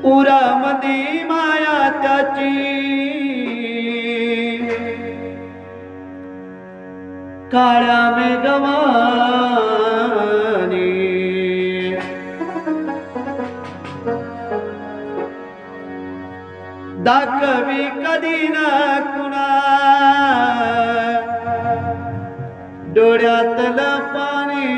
उरामदी माया त्याची काळ्या मेघवानी दाखवी कधी ना कुणा डोळ्यातलं पाणी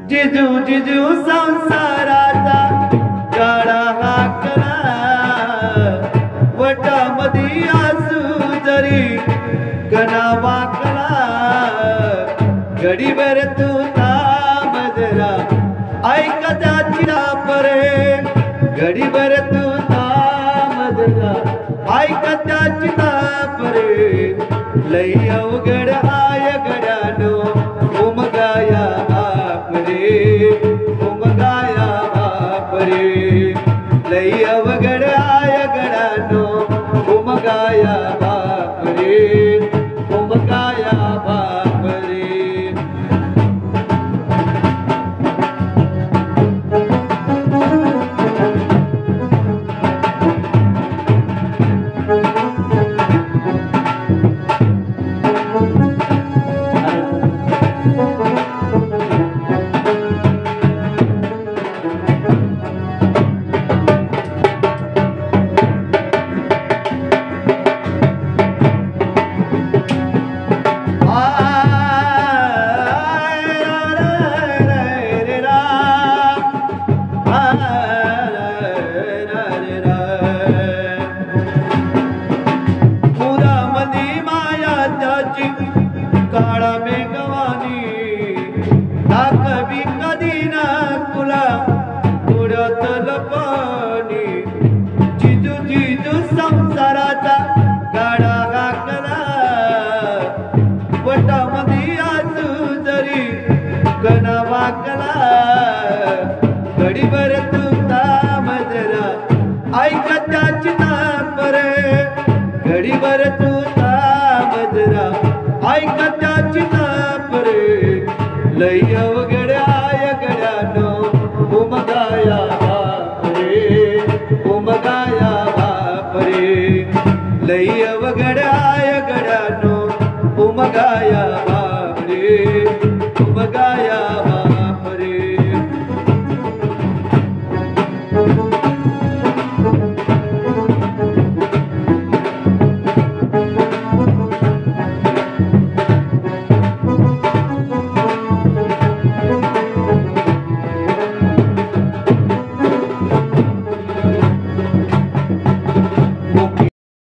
जिजू जिजू संसाराचा काळा हाकला वटामधी आसू जरी कणा वाकला घडीभर तू थांब जरा ऐक त्याची परे घडीभर तू थांब जरा ऐक त्याची परे लई अवघड हाय गड्यानो उमगाया उमगाया बापरे लई अवघड आय गडानो उमगाया बापरे उमगाया बापरे काळा मेघवानी दाखवी कधी ना तुला डोळ्यातलं पाणी जिजू जिजू संसाराचा गाडा हाकला वटामधी आसू जरी कणा वाकला घडीभर तू थांब जरा ऐक त्याची परे घडीभर तू थांब जरा ऐक त्याची परे लई